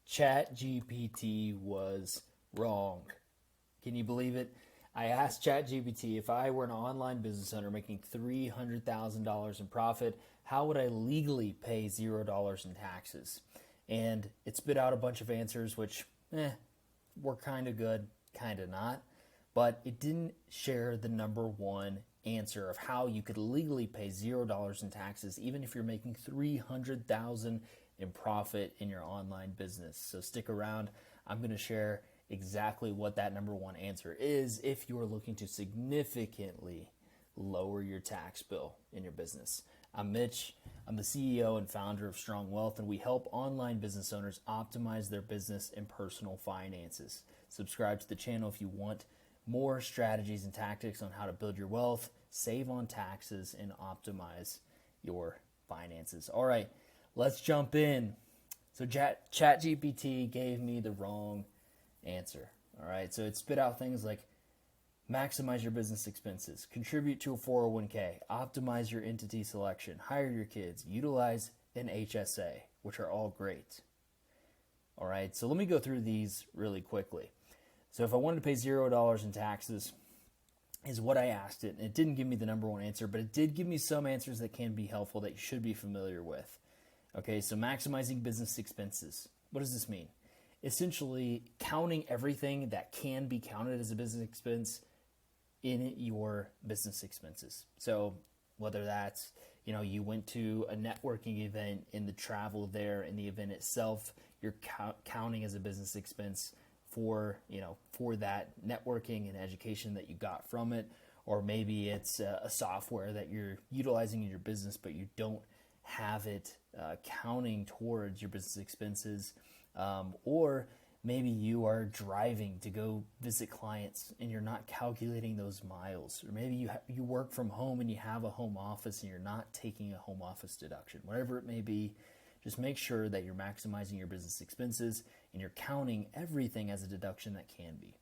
ChatGPT was wrong. Can you believe it? I asked ChatGPT if I were an online business owner making $300,000 in profit, how would I legally pay $0 in taxes? And it spit out a bunch of answers, which were kind of good, kind of not. But it didn't share the number one answer of how you could legally pay $0 in taxes, even if you're making $300,000 in profit in your online business. So stick around. I'm going to share exactly what that number one answer is if you're looking to significantly lower your tax bill in your business. I'm Mitch. I'm the CEO and founder of Strong Wealth, and we help online business owners optimize their business and personal finances. Subscribe to the channel if you want more strategies and tactics on how to build your wealth, save on taxes, and optimize your finances. All right, let's jump in. So ChatGPT gave me the wrong answer. All right, so it spit out things like maximize your business expenses, contribute to a 401k, optimize your entity selection, hire your kids, utilize an HSA, which are all great. All right, so let me go through these really quickly. So if I wanted to pay $0 in taxes, is what I asked it. And it didn't give me the number one answer, but it did give me some answers that can be helpful that you should be familiar with. Okay, so maximizing business expenses. What does this mean? Essentially, counting everything that can be counted as a business expense in your business expenses. So whether that's, you went to a networking event, in the travel there, in the event itself, you're counting as a business expense for that networking and education that you got from it. Or maybe it's a software that you're utilizing in your business, but you don't have it counting towards your business expenses. Or maybe you are driving to go visit clients and you're not calculating those miles. Or maybe you work from home and you have a home office and you're not taking a home office deduction. Whatever it may be, just make sure that you're maximizing your business expenses and you're counting everything as a deduction that can be.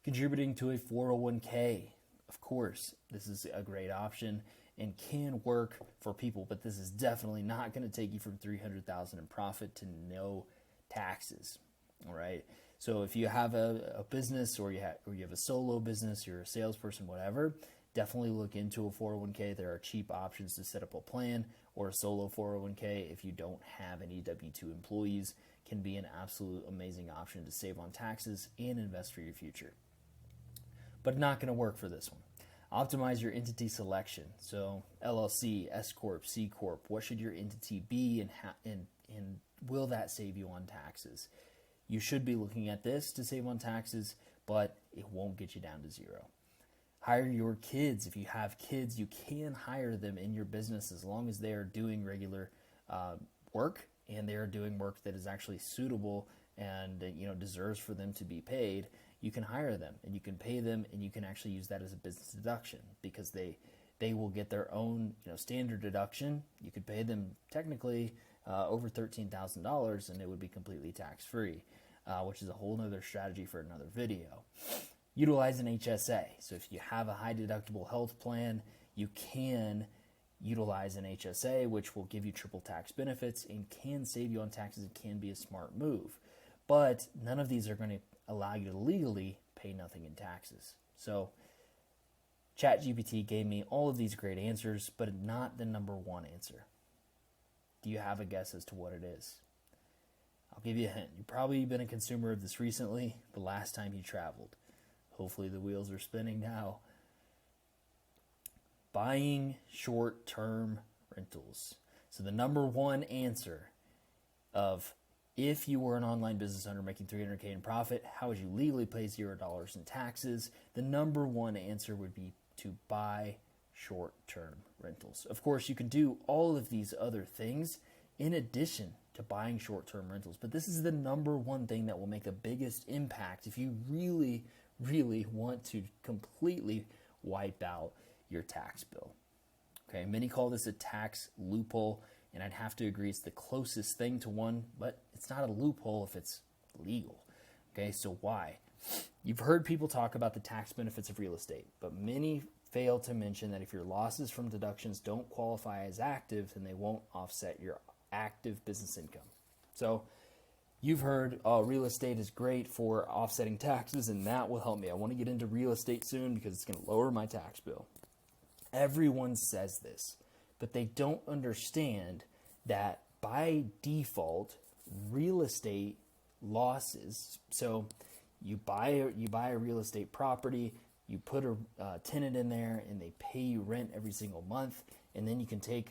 Contributing to a 401k, of course, this is a great option and can work for people, but this is definitely not going to take you from $300,000 in profit to no taxes. All right. So if you have a business or you have a solo business, you're a salesperson, whatever, definitely look into a 401k. There are cheap options to set up a plan, or a solo 401k if you don't have any W-2 employees can be an absolute amazing option to save on taxes and invest for your future. But not going to work for this one. Optimize your entity selection. So LLC, S Corp, C Corp. What should your entity be, and will that save you on taxes? You should be looking at this to save on taxes, but it won't get you down to zero. Hire your kids. If you have kids, you can hire them in your business as long as they are doing regular work and they are doing work that is actually suitable and deserves for them to be paid. You can hire them and you can pay them, and you can actually use that as a business deduction because they will get their own standard deduction. You could pay them technically over $13,000 and it would be completely tax-free, which is a whole nother strategy for another video. Utilize an HSA. So if you have a high deductible health plan, you can utilize an HSA, which will give you triple tax benefits and can save you on taxes. It can be a smart move. But none of these are going to allow you to legally pay nothing in taxes. So ChatGPT gave me all of these great answers, but not the number one answer. Do you have a guess as to what it is? I'll give you a hint. You've probably been a consumer of this recently, the last time you traveled. Hopefully the wheels are spinning now. Buying short-term rentals. So the number one answer of if you were an online business owner making $300K in profit, how would you legally pay $0 in taxes? The number one answer would be to buy short-term rentals. Of course, you can do all of these other things in addition to buying short-term rentals, but this is the number one thing that will make the biggest impact if you really want to completely wipe out your tax bill. Okay, many call this a tax loophole, and I'd have to agree it's the closest thing to one, but it's not a loophole if it's legal. Okay, so why? You've heard people talk about the tax benefits of real estate, but many fail to mention that if your losses from deductions don't qualify as active, then they won't offset your active business income. So You've heard, oh, real estate is great for offsetting taxes, and that will help me. I want to get into real estate soon because it's going to lower my tax bill. Everyone says this, but they don't understand that by default, real estate losses. So you buy a real estate property, you put a tenant in there, and they pay you rent every single month, and then you can take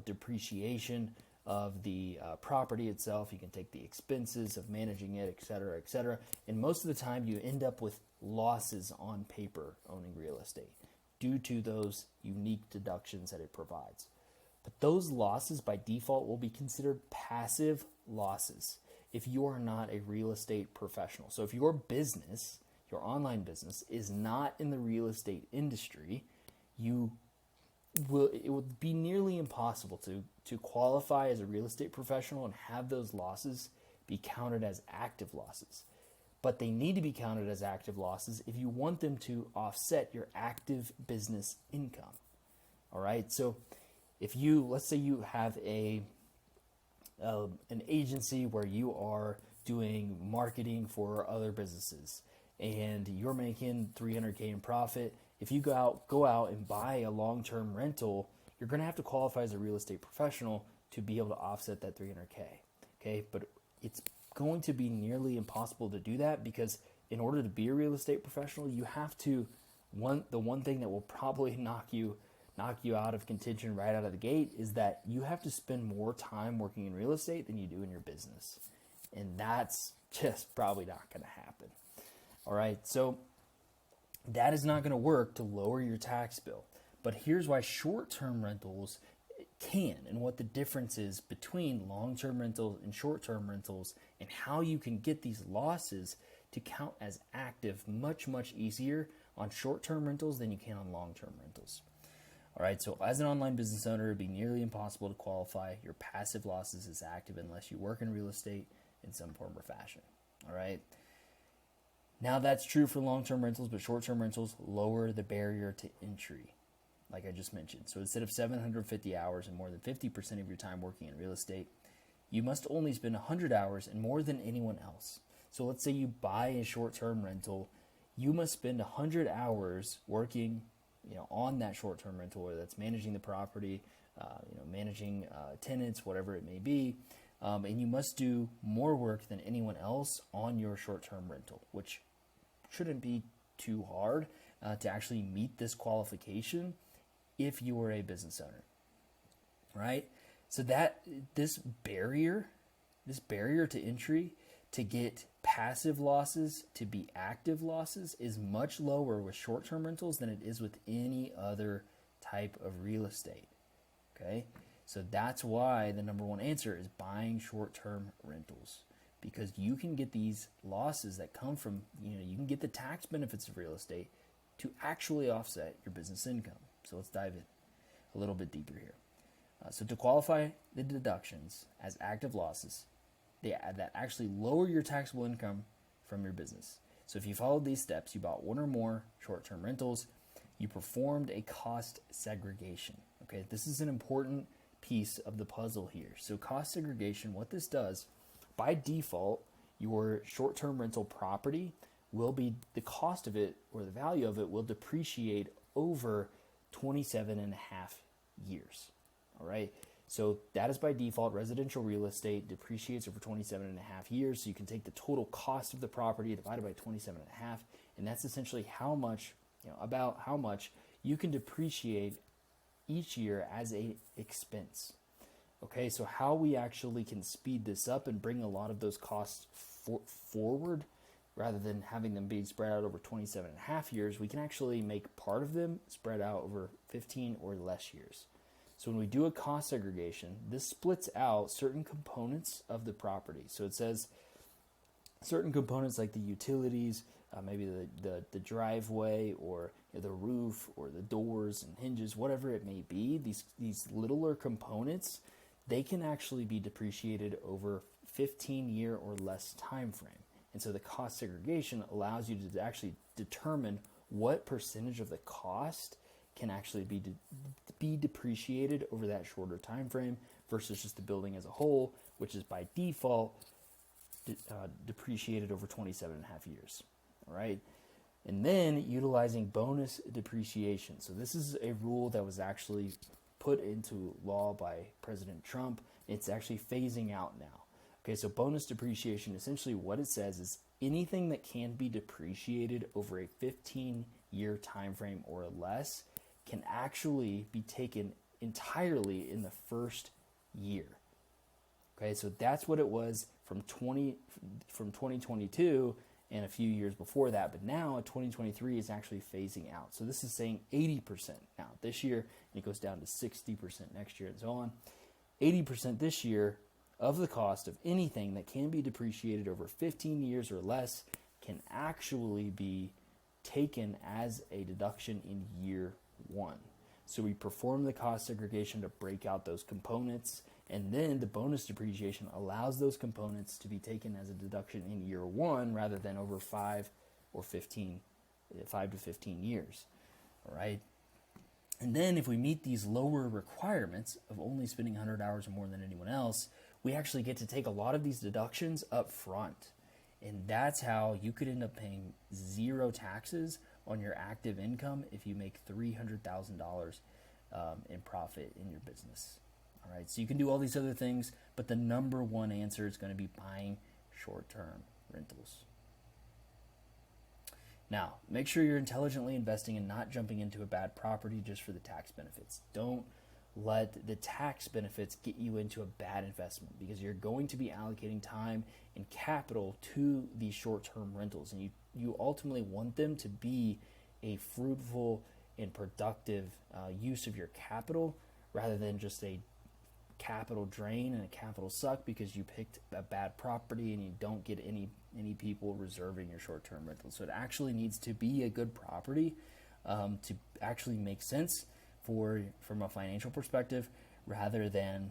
depreciation of the property itself. You can take the expenses of managing it, et cetera, et cetera. And most of the time, you end up with losses on paper owning real estate due to those unique deductions that it provides. But those losses by default will be considered passive losses if you are not a real estate professional. So if your business, your online business, is not in the real estate industry, it would be nearly impossible to qualify as a real estate professional and have those losses be counted as active losses. But they need to be counted as active losses if you want them to offset your active business income. All right, so if let's say you have an agency where you are doing marketing for other businesses and you're making $300K in profit, if you go out and buy a long-term rental, you're going to have to qualify as a real estate professional to be able to offset that $300K. Okay, but it's going to be nearly impossible to do that because in order to be a real estate professional, you have to the one thing that will probably knock you out of contention right out of the gate is that you have to spend more time working in real estate than you do in your business. And that's just probably not going to happen. All right, so that is not going to work to lower your tax bill. But here's why short-term rentals can, and what the difference is between long-term rentals and short-term rentals, and how you can get these losses to count as active much, much easier on short-term rentals than you can on long-term rentals. All right, so as an online business owner, it'd be nearly impossible to qualify your passive losses as active unless you work in real estate in some form or fashion. All right. Now that's true for long-term rentals, but short-term rentals lower the barrier to entry, like I just mentioned. So instead of 750 hours and more than 50% of your time working in real estate, you must only spend 100 hours and more than anyone else. So let's say you buy a short-term rental, you must spend 100 hours working on that short-term rental, whether that's managing the property, managing tenants, whatever it may be. And you must do more work than anyone else on your short-term rental, which shouldn't be too hard to actually meet this qualification if you are a business owner, right? So that this barrier to entry to get passive losses to be active losses is much lower with short-term rentals than it is with any other type of real estate, okay? So that's why the number one answer is buying short-term rentals, because you can get these losses that come from, you can get the tax benefits of real estate to actually offset your business income. So let's dive in a little bit deeper here. So to qualify the deductions as active losses, that actually lower your taxable income from your business. So if you followed these steps, you bought one or more short-term rentals, you performed a cost segregation. Okay, this is an important piece of the puzzle here. So cost segregation, what this does, by default, your short-term rental property will be, the cost of it or the value of it will depreciate over 27 and a half years. All right. So that is by default. Residential real estate depreciates over 27 and a half years. So you can take the total cost of the property divided by 27 and a half, and that's essentially how much, about how much you can depreciate each year as a expense. Okay, so how we actually can speed this up and bring a lot of those costs forward rather than having them be spread out over 27 and a half years, we can actually make part of them spread out over 15 or less years. So when we do a cost segregation, this splits out certain components of the property. So it says certain components like the utilities, maybe the driveway or the roof or the doors and hinges, whatever it may be, these littler components, they can actually be depreciated over 15-year or less time frame. And so the cost segregation allows you to actually determine what percentage of the cost can actually be depreciated over that shorter time frame versus just the building as a whole, which is by default depreciated over 27 and a half years. All right. And then utilizing bonus depreciation. So this is a rule that was actually put into law by President Trump. It's actually phasing out now. Okay, so bonus depreciation, essentially what it says is anything that can be depreciated over a 15-year time frame or less can actually be taken entirely in the first year. Okay, so that's what it was from 2022 and a few years before that, but now 2023 is actually phasing out. So this is saying 80% now this year, and it goes down to 60% next year and so on. 80% this year of the cost of anything that can be depreciated over 15 years or less can actually be taken as a deduction in year one. So we perform the cost segregation to break out those components, and then the bonus depreciation allows those components to be taken as a deduction in year one rather than over 5 to 15 years. All right. And then if we meet these lower requirements of only spending 100 hours or more than anyone else, we actually get to take a lot of these deductions up front. And that's how you could end up paying zero taxes on your active income if you make $300,000 in profit in your business. All right, so you can do all these other things, but the number one answer is going to be buying short-term rentals. Now, make sure you're intelligently investing and not jumping into a bad property just for the tax benefits. Don't let the tax benefits get you into a bad investment, because you're going to be allocating time and capital to these short-term rentals, and you ultimately want them to be a fruitful and productive use of your capital rather than just a capital drain and a capital suck because you picked a bad property and you don't get any people reserving your short-term rentals. So it actually needs to be a good property to actually make sense from a financial perspective, rather than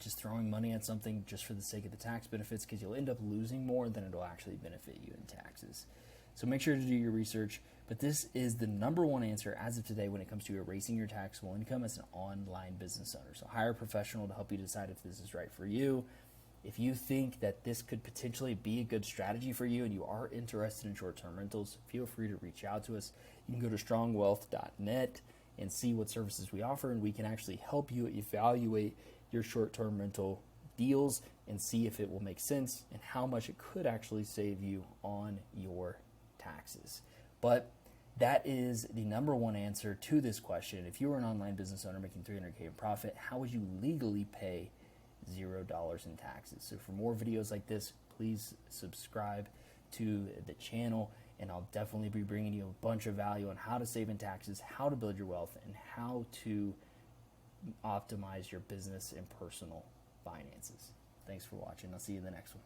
just throwing money at something just for the sake of the tax benefits, because you'll end up losing more than it'll actually benefit you in taxes. So make sure to do your research. But this is the number one answer as of today when it comes to erasing your taxable income as an online business owner. So hire a professional to help you decide if this is right for you. If you think that this could potentially be a good strategy for you and you are interested in short-term rentals, feel free to reach out to us. You can go to strongwealth.net and see what services we offer, and we can actually help you evaluate your short-term rental deals and see if it will make sense and how much it could actually save you on your taxes. But that is the number one answer to this question. If you were an online business owner making $300K in profit, how would you legally pay $0 in taxes? So for more videos like this, please subscribe to the channel, and I'll definitely be bringing you a bunch of value on how to save in taxes, how to build your wealth, and how to optimize your business and personal finances. Thanks for watching. I'll see you in the next one.